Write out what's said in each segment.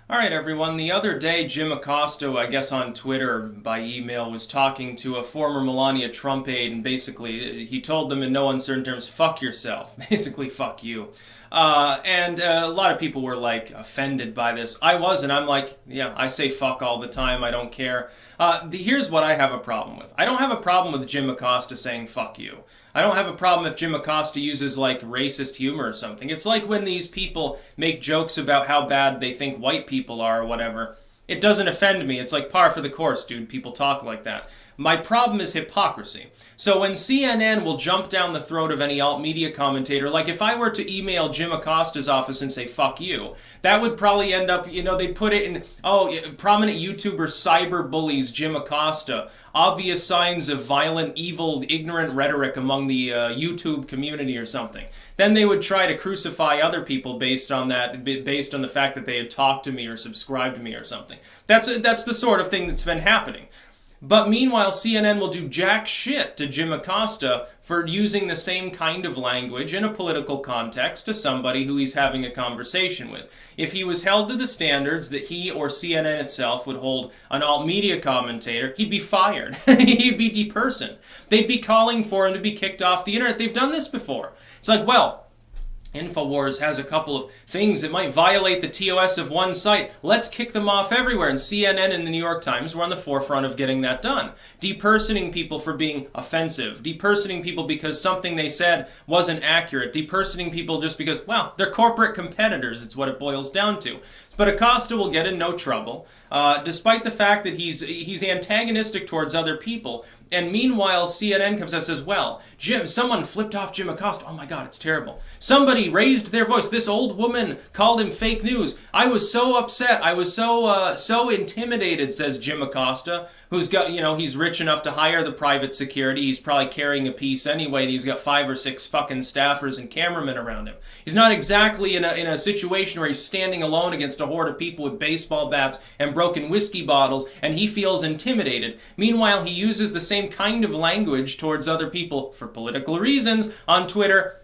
All right, everyone. The other day, Jim Acosta, I guess on Twitter by email, was talking to a former Melania Trump aide, and basically he told them in no uncertain terms, fuck yourself. Basically, fuck you. And a lot of people were like offended by this. I wasn't. I'm like, yeah, I say fuck all the time. I don't care. Here's what I have a problem with. I don't have a problem with Jim Acosta saying fuck you. I don't have a problem if Jim Acosta uses like racist humor or something. It's like when these people make jokes about how bad they think white people are or whatever. It doesn't offend me. It's like par for the course, dude. People talk like that. My problem is hypocrisy. So when CNN will jump down the throat of any alt-media commentator, like if I were to email Jim Acosta's office and say, fuck you, that would probably end up, they'd put it in, prominent YouTuber cyber bullies Jim Acosta, obvious signs of violent, evil, ignorant rhetoric among the YouTube community or something. Then they would try to crucify other people based on that, based on the fact that they had talked to me or subscribed to me or something. That's the sort of thing that's been happening. But meanwhile, CNN will do jack shit to Jim Acosta for using the same kind of language in a political context to somebody who he's having a conversation with. If he was held to the standards that he or CNN itself would hold an alt-media commentator, he'd be fired. He'd be depersoned. They'd be calling for him to be kicked off the internet. They've done this before. It's like, well, InfoWars has a couple of things that might violate the TOS of one site. Let's kick them off everywhere. And CNN and the New York Times were on the forefront of getting that done. Depersoning people for being offensive. Depersoning people because something they said wasn't accurate. Depersoning people just because, well, they're corporate competitors. It's what it boils down to. But Acosta will get in no trouble, despite the fact that he's antagonistic towards other people. And meanwhile, CNN comes out and says, well, someone flipped off Jim Acosta. Oh my God, it's terrible. Somebody raised their voice. This old woman called him fake news. I was so upset. I was so intimidated, says Jim Acosta, who's got, he's rich enough to hire the private security. He's probably carrying a piece anyway, and he's got 5 or 6 fucking staffers and cameramen around him. He's not exactly in a situation where he's standing alone against a horde of people with baseball bats and broken whiskey bottles, and he feels intimidated. Meanwhile, he uses the same kind of language towards other people for political reasons on Twitter.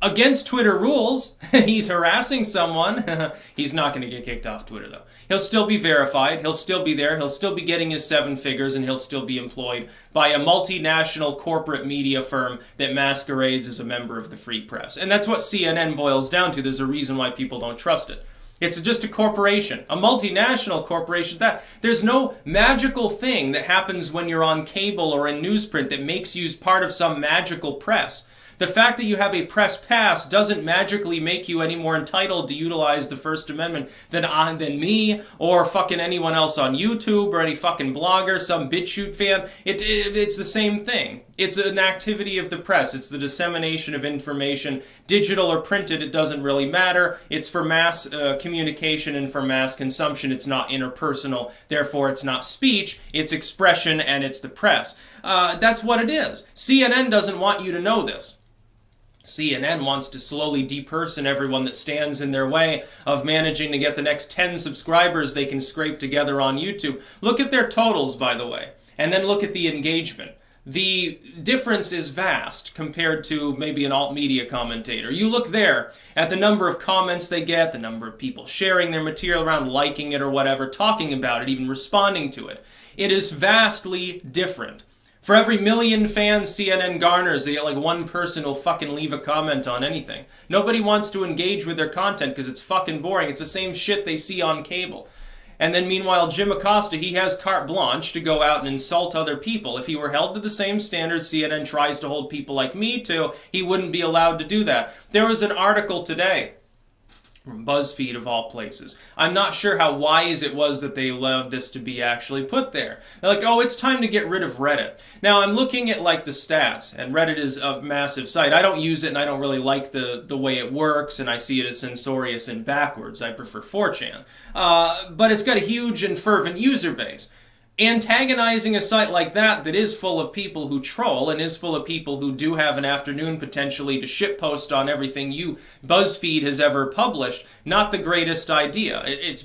Against Twitter rules, he's harassing someone. He's not going to get kicked off Twitter, though. He'll still be verified, he'll still be there, he'll still be getting his 7 figures, and he'll still be employed by a multinational corporate media firm that masquerades as a member of the free press. And that's what CNN boils down to. There's a reason why people don't trust it. It's just a corporation, a multinational corporation. There's no magical thing that happens when you're on cable or in newsprint that makes you part of some magical press. The fact that you have a press pass doesn't magically make you any more entitled to utilize the First Amendment than me or fucking anyone else on YouTube or any fucking blogger, some BitChute fan. It's the same thing. It's an activity of the press. It's the dissemination of information, digital or printed. It doesn't really matter. It's for mass communication and for mass consumption. It's not interpersonal. Therefore, it's not speech. It's expression, and it's the press. That's what it is. CNN doesn't want you to know this. CNN wants to slowly deperson everyone that stands in their way of managing to get the next 10 subscribers they can scrape together on YouTube. Look at their totals, by the way, and then look at the engagement. The difference is vast compared to maybe an alt-media commentator. You look there at the number of comments they get, the number of people sharing their material around, liking it or whatever, talking about it, even responding to it. It is vastly different. For every million fans CNN garners, they get like one person will fucking leave a comment on anything. Nobody wants to engage with their content because it's fucking boring. It's the same shit they see on cable. And then meanwhile, Jim Acosta, he has carte blanche to go out and insult other people. If he were held to the same standards CNN tries to hold people like me to, he wouldn't be allowed to do that. There was an article today from BuzzFeed of all places. I'm not sure how wise it was that they allowed this to be actually put there. They're like, oh, it's time to get rid of Reddit. Now, I'm looking at like the stats, and Reddit is a massive site. I don't use it, and I don't really like the way it works, and I see it as censorious and backwards. I prefer 4chan. But it's got a huge and fervent user base. Antagonizing a site like that is full of people who troll and is full of people who do have an afternoon potentially to shitpost on everything BuzzFeed has ever published, not the greatest idea. It's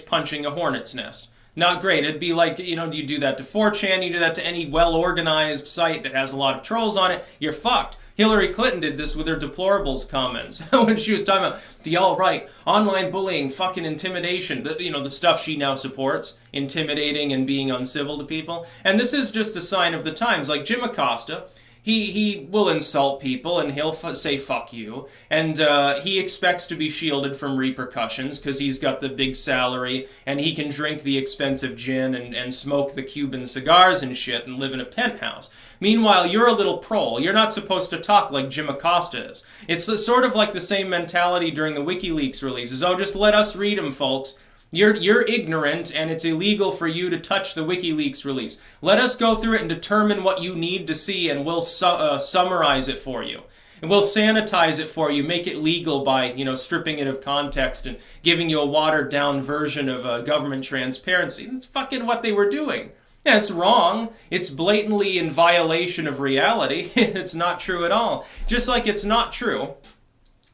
punching a hornet's nest. Not great. It'd be like, you do that to 4chan, you do that to any well-organized site that has a lot of trolls on it, you're fucked. Hillary Clinton did this with her deplorables comments when she was talking about the alt-right, online bullying, fucking intimidation, the stuff she now supports, intimidating and being uncivil to people. And this is just a sign of the times. Like Jim Acosta, he will insult people and he'll say fuck you, and he expects to be shielded from repercussions because he's got the big salary and he can drink the expensive gin and smoke the Cuban cigars and shit and live in a penthouse. Meanwhile, you're a little prole. You're not supposed to talk like Jim Acosta is. It's sort of like the same mentality during the WikiLeaks releases. Oh, just let us read them, folks. You're ignorant, and it's illegal for you to touch the WikiLeaks release. Let us go through it and determine what you need to see, and we'll summarize it for you. And we'll sanitize it for you, make it legal by, stripping it of context and giving you a watered-down version of government transparency. That's fucking what they were doing. Yeah, it's wrong. It's blatantly in violation of reality. It's not true at all. Just like it's not true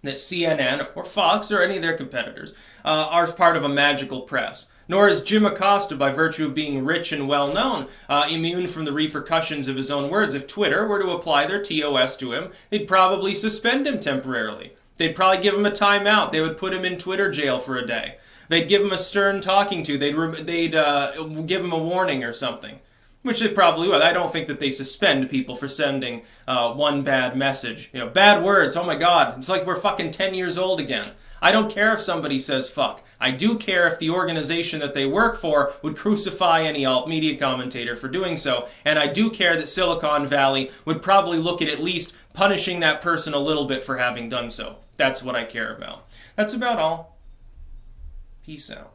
that CNN or Fox or any of their competitors are part of a magical press. Nor is Jim Acosta, by virtue of being rich and well-known, immune from the repercussions of his own words. If Twitter were to apply their TOS to him, they'd probably suspend him temporarily. They'd probably give him a timeout. They would put him in Twitter jail for a day. They'd give him a stern talking to. They'd give him a warning or something. Which they probably would. I don't think that they suspend people for sending one bad message. Bad words, oh my god. It's like we're fucking 10 years old again. I don't care if somebody says fuck. I do care if the organization that they work for would crucify any alt-media commentator for doing so. And I do care that Silicon Valley would probably look at least punishing that person a little bit for having done so. That's what I care about. That's about all. Peace out.